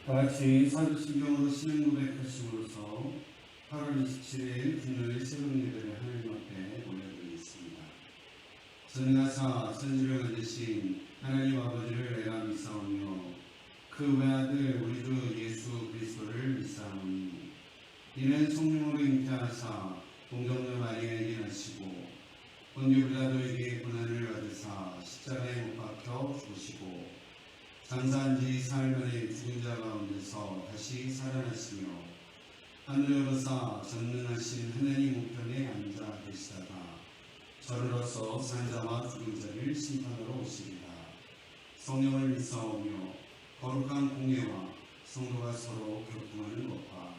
다같이 사도신경으로 신앙 고백하심으로써 8월 27일 금요일 새벽 예배를 하나님 앞에 올려드리겠습니다. 전능하사 선지를 만드신 하나님 아버지를 내가 믿사오며 그 외아들 우리 주 예수 그리스도를 믿사오니 이는 성령으로 잉태하사 동정녀 마리아에게 나시고 본디오 빌라도에게 고난을 받으사 십자가에 못 박혀 죽으시고 장사한 지 사흘 만에 죽은 자 가운데서 다시 살아나시며 하늘을 오르사 전능하신 하나님 우편에 앉아 계시다가 저로서 산 자와 죽은 자를 심판하러 오시리라. 성령을 믿사오며 거룩한 공예와 성도가 서로 교통하는 것과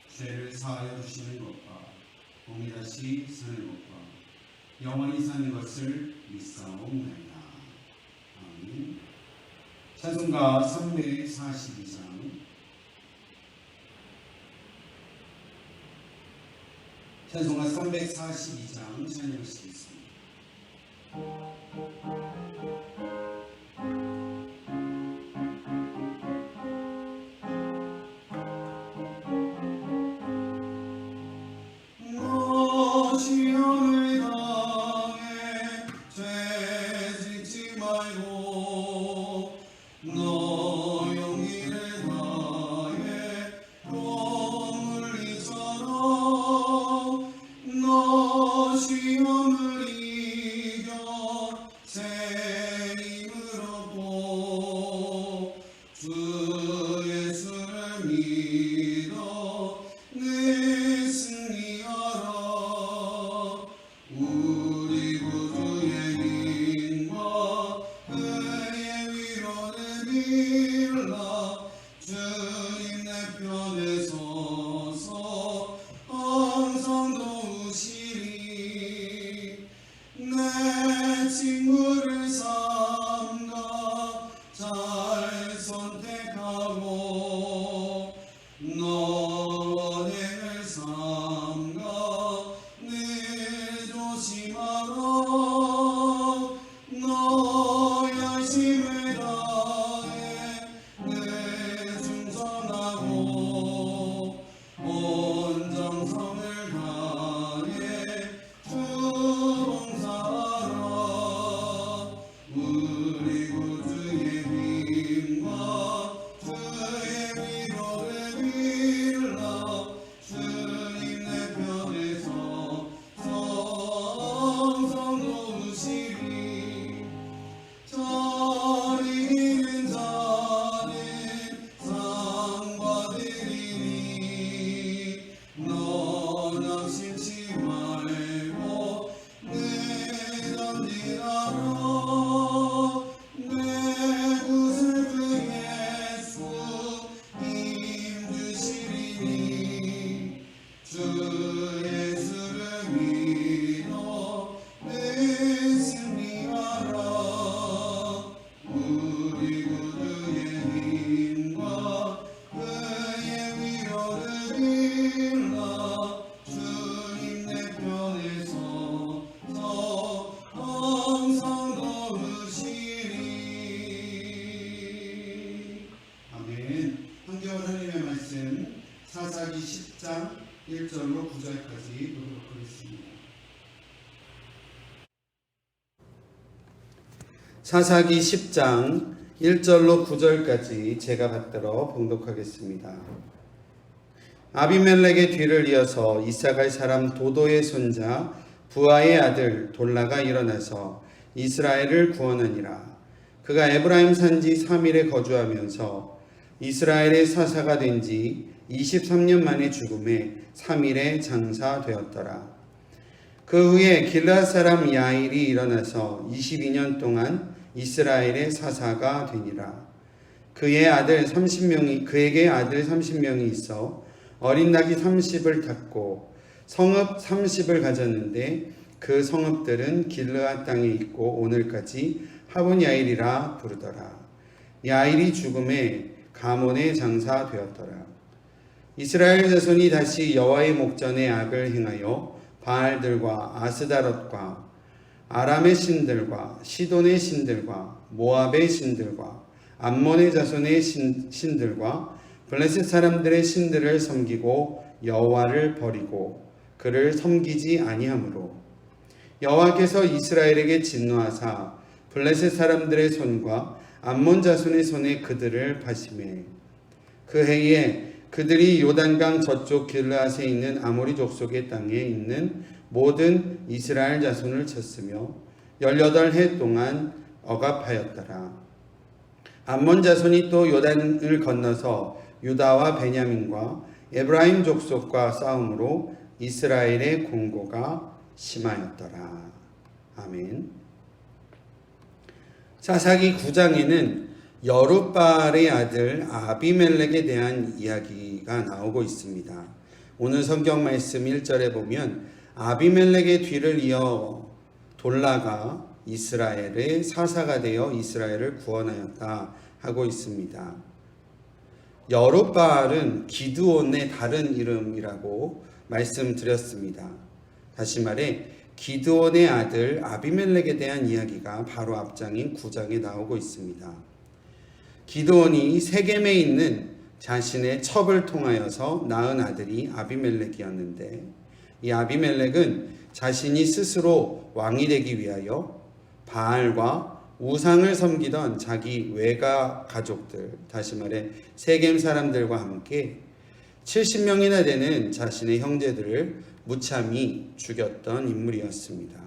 죄를 사하여 주시는 것과 몸이 다시 사는 것과 영원히 사는 것을 믿사옵나이다. 아멘. 찬송가 342장 찬송가 342장 찬양하시겠습니다. 사사기 10장 1절로 9절까지 보도록 하겠습니다. 사사기 10장 1절로 9절까지 제가 받들어 봉독하겠습니다. 아비멜렉의 뒤를 이어서 이사갈 사람 도도의 손자 부하의 아들 돌라가 일어나서 이스라엘을 구원하니라. 그가 에브라임 산지 3일에 거주하면서 이스라엘의 사사가 된 지 23년 만에 죽음에 3일에 장사되었더라. 그 후에 길앗 사람 야일이 일어나서 22년 동안 이스라엘의 사사가 되니라. 그에게 아들 30명이 있어 어린 낙이 30을 탔고 성읍 30을 가졌는데 그 성읍들은 길르앗 땅에 있고 오늘까지 하본 야일이라 부르더라. 야일이 죽음에 가몬에 장사되었더라. 이스라엘 자손이 다시 여호와의 목전에 악을 행하여 바알들과 아스다롯과 아람의 신들과 시돈의 신들과 모압의 신들과 암몬의 자손의 신들과 블레셋 사람들의 신들을 섬기고 여호와를 버리고 그를 섬기지 아니하므로 여호와께서 이스라엘에게 진노하사 블레셋 사람들의 손과 암몬 자손의 손에 그들을 파시매 그 해에 그들이 요단강 저쪽 길르앗에 있는 아모리 족속의 땅에 있는 모든 이스라엘 자손을 쳤으며 18해 동안 억압하였더라. 암몬 자손이 또 요단을 건너서 유다와 베냐민과 에브라임 족속과 싸움으로 이스라엘의 공고가 심하였더라. 아멘. 사사기 9장에는 여룻바알의 아들 아비멜렉에 대한 이야기가 나오고 있습니다. 오늘 성경 말씀 1절에 보면 아비멜렉의 뒤를 이어 돌라가 이스라엘의 사사가 되어 이스라엘을 구원하였다 하고 있습니다. 여룻바알은 기드온의 다른 이름이라고 말씀드렸습니다. 다시 말해 기드온의 아들 아비멜렉에 대한 이야기가 바로 앞장인 9장에 나오고 있습니다. 기드온이 세겜에 있는 자신의 첩을 통하여서 낳은 아들이 아비멜렉이었는데 이 아비멜렉은 자신이 스스로 왕이 되기 위하여 바알과 우상을 섬기던 자기 외가 가족들, 다시 말해 세겜 사람들과 함께 70명이나 되는 자신의 형제들을 무참히 죽였던 인물이었습니다.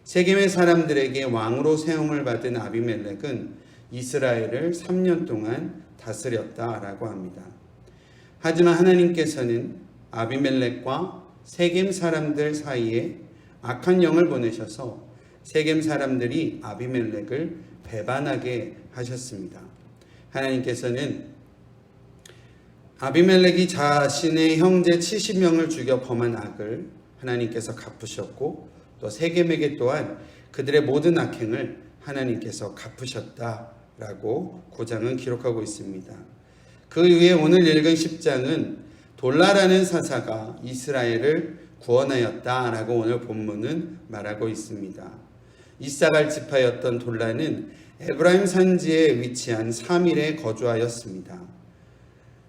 세겜의 사람들에게 왕으로 세움을 받은 아비멜렉은 이스라엘을 3년 동안 다스렸다라고 합니다. 하지만 하나님께서는 아비멜렉과 세겜 사람들 사이에 악한 영을 보내셔서 세겜 사람들이 아비멜렉을 배반하게 하셨습니다. 하나님께서는 아비멜렉이 자신의 형제 70명을 죽여 범한 악을 하나님께서 갚으셨고 또 세겜에게 또한 그들의 모든 악행을 하나님께서 갚으셨다라고 9장은 기록하고 있습니다. 그 이후에 오늘 읽은 10장은 돌라라는 사사가 이스라엘을 구원하였다라고 오늘 본문은 말하고 있습니다. 이사갈 지파였던 돌라는 에브라임 산지에 위치한 사밀에 거주하였습니다.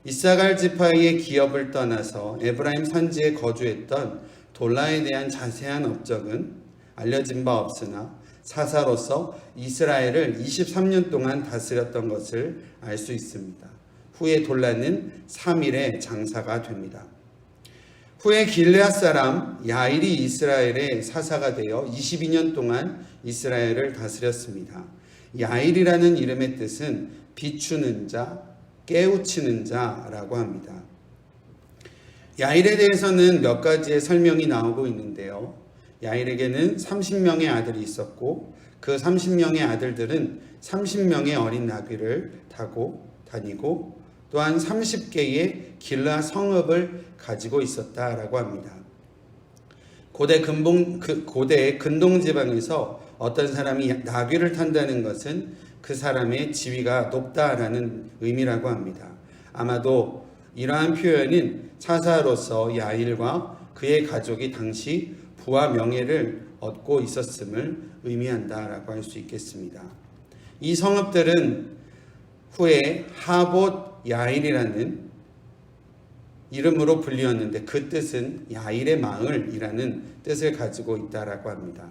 이사갈 지파의 기업을 떠나서 에브라임 산지에 거주했던 돌라에 대한 자세한 업적은 알려진 바 없으나 사사로서 이스라엘을 23년 동안 다스렸던 것을 알 수 있습니다. 후에 돌라는 사밀의 장사가 됩니다. 후에 길르앗 사람 야일이 이스라엘의 사사가 되어 22년 동안 이스라엘을 다스렸습니다. 야일이라는 이름의 뜻은 비추는 자, 깨우치는 자라고 합니다. 야일에 대해서는 몇 가지의 설명이 나오고 있는데요. 야일에게는 30명의 아들이 있었고 그 30명의 아들들은 30명의 어린 나귀를 타고 다니고 또한 30개의 길르앗 성읍을 가지고 있었다라고 합니다. 고대 근동 지방에서 어떤 사람이 나귀를 탄다는 것은 그 사람의 지위가 높다라는 의미라고 합니다. 아마도 이러한 표현은 사사로서 야일과 그의 가족이 당시 부와 명예를 얻고 있었음을 의미한다라고 할 수 있겠습니다. 이 성읍들은 후에 하봇 야일이라는 이름으로 불리었는데 그 뜻은 야일의 마을이라는 뜻을 가지고 있다라고 합니다.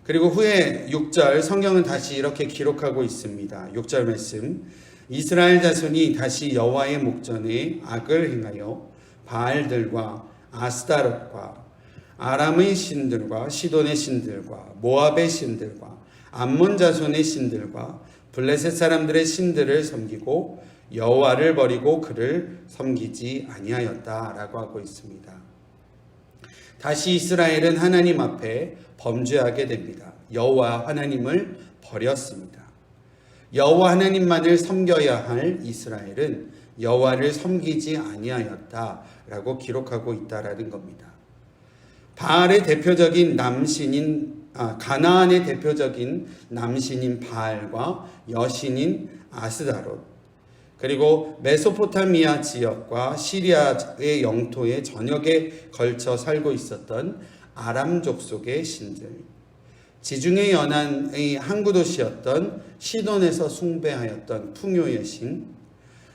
그리고 후에 6절 성경은 다시 이렇게 기록하고 있습니다. 6절 말씀 이스라엘 자손이 다시 여호와의 목전에 악을 행하여 바알들과 아스타롯과 아람의 신들과 시돈의 신들과 모압의 신들과 암몬 자손의 신들과 블레셋 사람들의 신들을 섬기고 여호와를 버리고 그를 섬기지 아니하였다라고 하고 있습니다. 다시 이스라엘은 하나님 앞에 범죄하게 됩니다. 여호와 하나님을 버렸습니다. 여호와 하나님만을 섬겨야 할 이스라엘은 여호와를 섬기지 아니하였다라고 기록하고 있다라는 겁니다. 바알의 대표적인 가나안의 대표적인 남신인 바알과 여신인 아스다롯 그리고 메소포타미아 지역과 시리아의 영토의 전역에 걸쳐 살고 있었던 아람 족속의 신들 지중해 연안의 항구 도시였던 시돈에서 숭배하였던 풍요의 신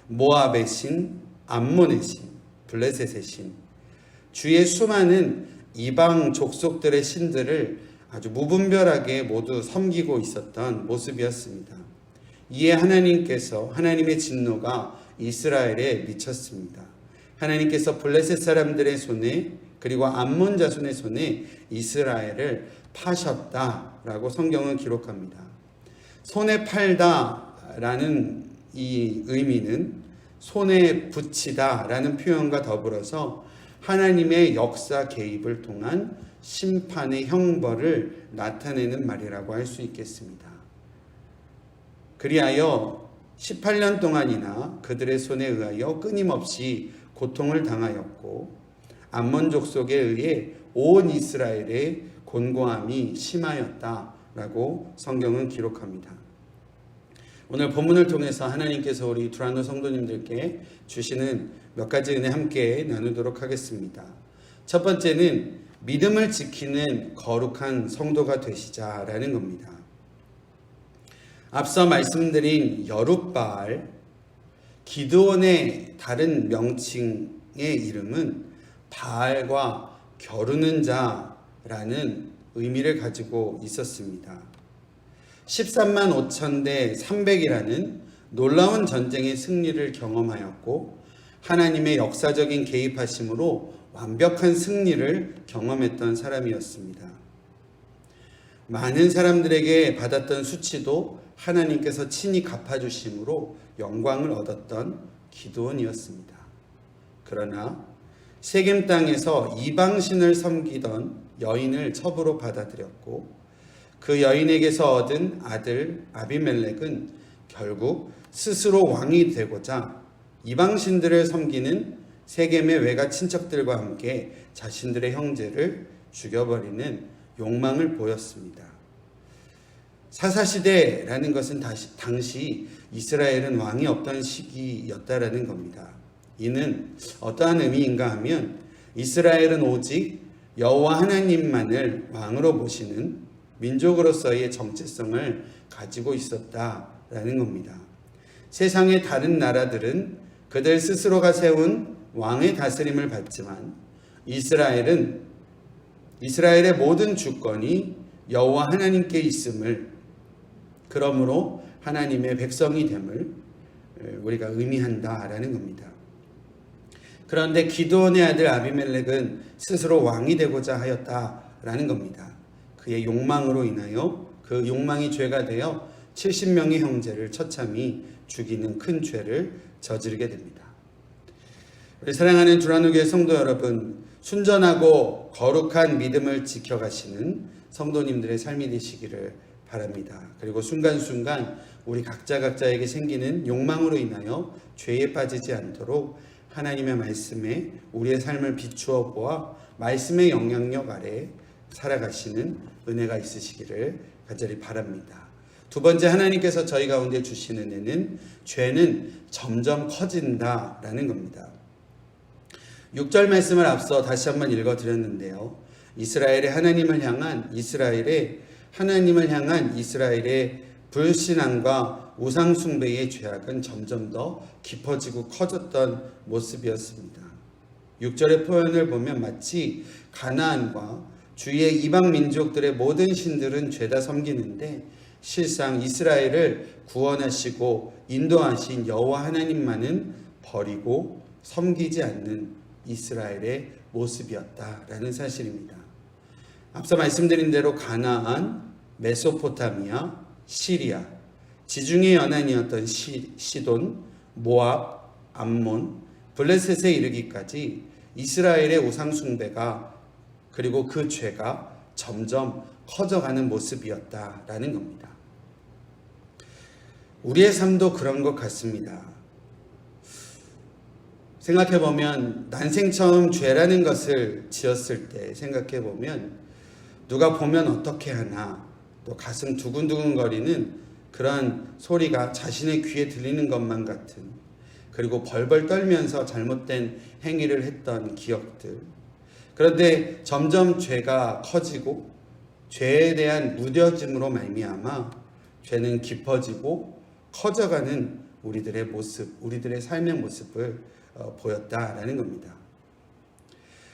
모압의 신, 암몬의 신, 블레셋의 신, 주의 수많은 이방 족속들의 신들을 아주 무분별하게 모두 섬기고 있었던 모습이었습니다. 이에 하나님의 진노가 이스라엘에 미쳤습니다. 하나님께서 블레셋 사람들의 손에 그리고 암몬 자손의 손에 이스라엘을 파셨다라고 성경은 기록합니다. 손에 팔다라는 이 의미는 손에 붙이다라는 표현과 더불어서 하나님의 역사 개입을 통한 심판의 형벌을 나타내는 말이라고 할 수 있겠습니다. 그리하여 18년 동안이나 그들의 손에 의하여 끊임없이 고통을 당하였고 암몬 족속에 의해 온 이스라엘의 곤고함이 심하였다라고 성경은 기록합니다. 오늘 본문을 통해서 하나님께서 우리 두란노 성도님들께 주시는 몇 가지 은혜 함께 나누도록 하겠습니다. 첫 번째는 믿음을 지키는 거룩한 성도가 되시자라는 겁니다. 앞서 말씀드린 여룻바알, 기드온의 다른 명칭의 이름은 바알과 겨루는 자라는 의미를 가지고 있었습니다. 13만 5천 대 300이라는 놀라운 전쟁의 승리를 경험하였고 하나님의 역사적인 개입하심으로 완벽한 승리를 경험했던 사람이었습니다. 많은 사람들에게 받았던 수치도 하나님께서 친히 갚아주심으로 영광을 얻었던 기드온이었습니다. 그러나 세겜 땅에서 이방신을 섬기던 여인을 첩으로 받아들였고 그 여인에게서 얻은 아들 아비멜렉은 결국 스스로 왕이 되고자 이방신들을 섬기는 세겜의 외가 친척들과 함께 자신들의 형제를 죽여버리는 욕망을 보였습니다. 사사시대라는 것은 당시 이스라엘은 왕이 없던 시기였다라는 겁니다. 이는 어떠한 의미인가 하면 이스라엘은 오직 여호와 하나님만을 왕으로 모시는 민족으로서의 정체성을 가지고 있었다라는 겁니다. 세상의 다른 나라들은 그들 스스로가 세운 왕의 다스림을 받지만 이스라엘의 모든 주권이 여호와 하나님께 있음을, 그러므로 하나님의 백성이 됨을 우리가 의미한다라는 겁니다. 그런데 기드온의 아들 아비멜렉은 스스로 왕이 되고자 하였다라는 겁니다. 그의 욕망으로 인하여 그 욕망이 죄가 되어 70명의 형제를 처참히 죽이는 큰 죄를 저지르게 됩니다. 우리 사랑하는 두란노교회 성도 여러분, 순전하고 거룩한 믿음을 지켜가시는 성도님들의 삶이 되시기를 바랍니다. 그리고 순간순간 우리 각자에게 생기는 욕망으로 인하여 죄에 빠지지 않도록 하나님의 말씀에 우리의 삶을 비추어 보아 말씀의 영향력 아래 살아가시는 은혜가 있으시기를 간절히 바랍니다. 두 번째, 하나님께서 저희 가운데 주신 은혜는 죄는 점점 커진다라는 겁니다. 6절 말씀을 앞서 다시 한번 읽어드렸는데요. 이스라엘의 하나님을 향한 이스라엘의 불신앙과 우상숭배의 죄악은 점점 더 깊어지고 커졌던 모습이었습니다. 6절의 표현을 보면 마치 가나안과 주위의 이방 민족들의 모든 신들은 죄다 섬기는데 실상 이스라엘을 구원하시고 인도하신 여호와 하나님만은 버리고 섬기지 않는 이스라엘의 모습이었다라는 사실입니다. 앞서 말씀드린 대로 가나안, 메소포타미아, 시리아, 지중해 연안이었던 시돈, 모압, 암몬, 블레셋에 이르기까지 이스라엘의 우상 숭배가 그리고 그 죄가 점점 커져가는 모습이었다라는 겁니다. 우리의 삶도 그런 것 같습니다. 생각해보면 난생 처음 죄라는 것을 지었을 때 생각해보면 누가 보면 어떻게 하나 또 가슴 두근두근거리는 그런 소리가 자신의 귀에 들리는 것만 같은, 그리고 벌벌 떨면서 잘못된 행위를 했던 기억들. 그런데 점점 죄가 커지고 죄에 대한 무뎌짐으로 말미암아 죄는 깊어지고 커져가는 우리들의 모습, 우리들의 삶의 모습을 보였다라는 겁니다.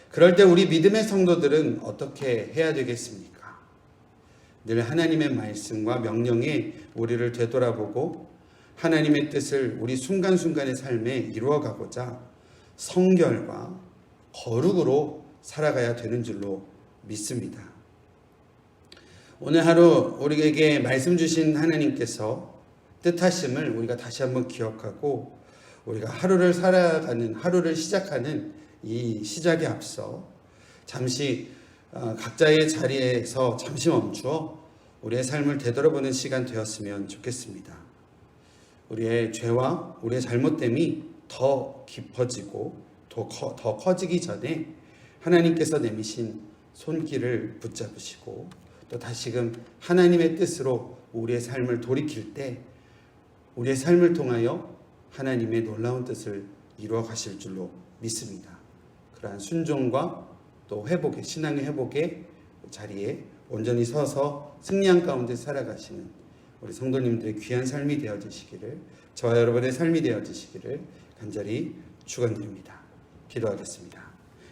그럴 때 우리 믿음의 성도들은 어떻게 해야 되겠습니까? 늘 하나님의 말씀과 명령에 우리를 되돌아보고 하나님의 뜻을 우리 순간순간의 삶에 이루어가고자 성결과 거룩으로 살아가야 되는 줄로 믿습니다. 오늘 하루 우리에게 말씀 주신 하나님께서 뜻하심을 우리가 다시 한번 기억하고 우리가 하루를 시작하는 이 시작에 앞서 잠시 각자의 자리에서 잠시 멈추어 우리의 삶을 되돌아보는 시간 되었으면 좋겠습니다. 우리의 죄와 우리의 잘못됨이 더 깊어지고 더 커지기 전에 하나님께서 내미신 손길을 붙잡으시고 또 다시금 하나님의 뜻으로 우리의 삶을 돌이킬 때 우리의 삶을 통하여 하나님의 놀라운 뜻을 이루어 가실 줄로 믿습니다. 그러한 순종과 또 회복의 신앙의 회복의 자리에 온전히 서서 승리한 가운데 살아가시는 우리 성도님들의 귀한 삶이 되어지시기를, 저와 여러분의 삶이 되어지시기를 간절히 축원드립니다. 기도하겠습니다.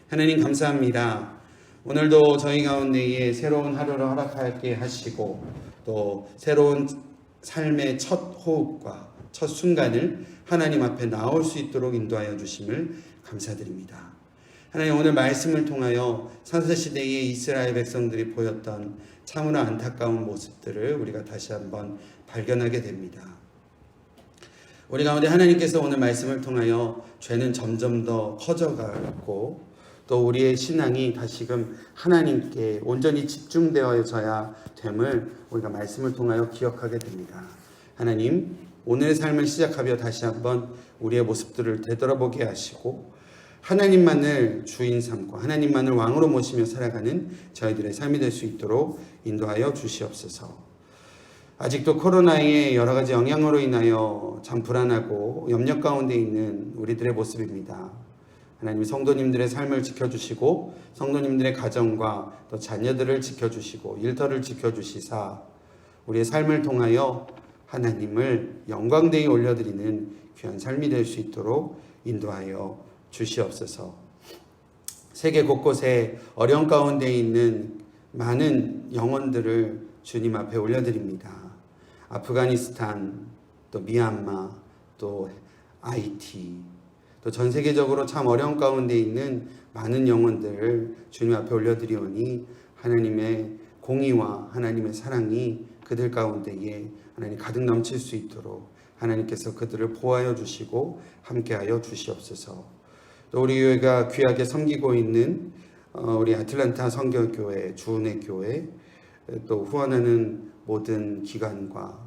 하나님 감사합니다. 오늘도 저희 가운데에 새로운 하루를 허락하게 하시고 또 새로운 삶의 첫 호흡과 첫 순간을 하나님 앞에 나올 수 있도록 인도하여 주심을 감사드립니다. 하나님, 오늘 말씀을 통하여 선사시대의 이스라엘 백성들이 보였던 참으로 안타까운 모습들을 우리가 다시 한번 발견하게 됩니다. 우리 가운데 하나님께서 오늘 말씀을 통하여 죄는 점점 더 커져가고 또 우리의 신앙이 다시금 하나님께 온전히 집중되어져야 됨을 우리가 말씀을 통하여 기억하게 됩니다. 하나님, 오늘의 삶을 시작하며 다시 한번 우리의 모습들을 되돌아보게 하시고 하나님만을 주인 삼고 하나님만을 왕으로 모시며 살아가는 저희들의 삶이 될 수 있도록 인도하여 주시옵소서. 아직도 코로나의 여러 가지 영향으로 인하여 참 불안하고 염려 가운데 있는 우리들의 모습입니다. 하나님, 성도님들의 삶을 지켜주시고 성도님들의 가정과 또 자녀들을 지켜주시고 일터를 지켜주시사 우리의 삶을 통하여 하나님을 영광되이 올려드리는 귀한 삶이 될 수 있도록 인도하여 주시옵소서. 세계 곳곳에 어려운 가운데 있는 많은 영혼들을 주님 앞에 올려드립니다. 아프가니스탄, 또 미얀마, 또 하이티, 또 전 세계적으로 참 어려운 가운데 있는 많은 영혼들을 주님 앞에 올려드리오니 하나님의 공의와 하나님의 사랑이 그들 가운데에 하나님 가득 넘칠 수 있도록 하나님께서 그들을 보호하여 주시고 함께하여 주시옵소서. 또 우리 교회가 귀하게 섬기고 있는 우리 아틀란타 성결교회, 주은혜 교회, 또 후원하는 모든 기관과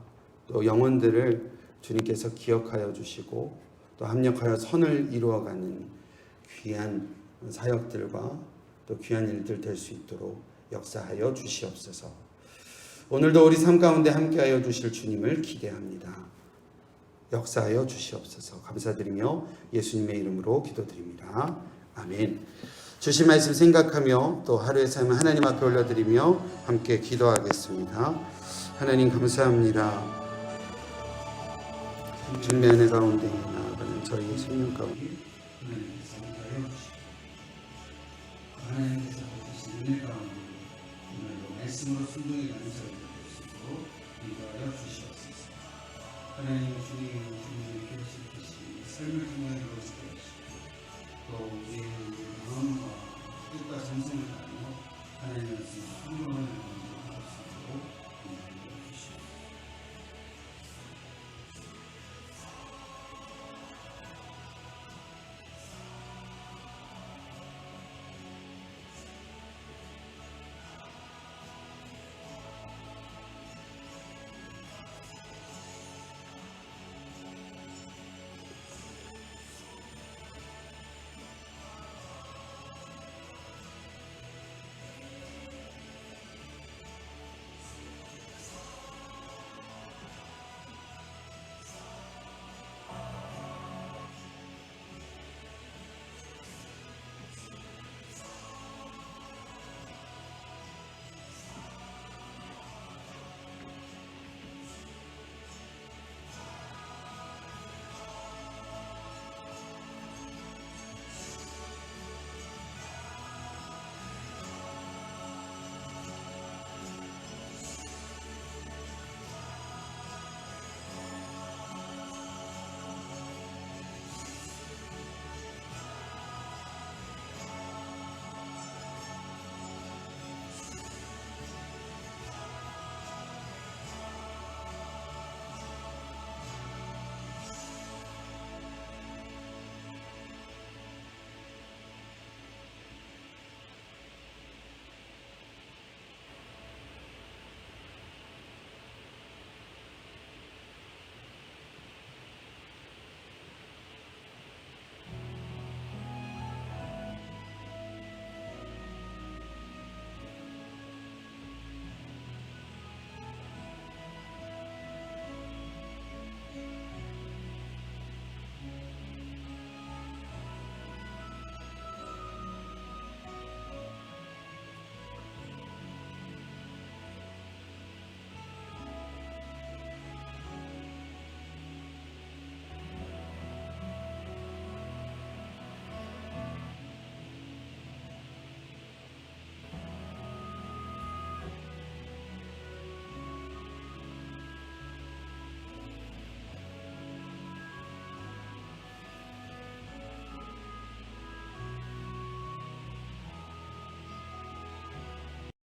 또 영혼들을 주님께서 기억하여 주시고 또 합력하여 선을 이루어가는 귀한 사역들과 또 귀한 일들 될 수 있도록 역사하여 주시옵소서. 오늘도 우리 삶 가운데 함께하여 주실 주님을 기대합니다. 역사하여 주시옵소서. 감사드리며 예수님의 이름으로 기도드립니다. 아멘. 주신 말씀 생각하며 또 하루의 삶을 하나님 앞에 올려드리며 함께 기도하겠습니다. 하나님 감사합니다. 주님의 은혜 가운데 나아가는 저희의 생명 가운데 하나님께서 주신 은혜 가운데 오늘도 말씀으로 순종해 가는 저희가 될 수 있도록 인도하여 주시옵소서. 하나님, 주님의 계시듯이 삶을 통하여 이루어지게 하시고 또 우리의 마음과 뜻과 정성을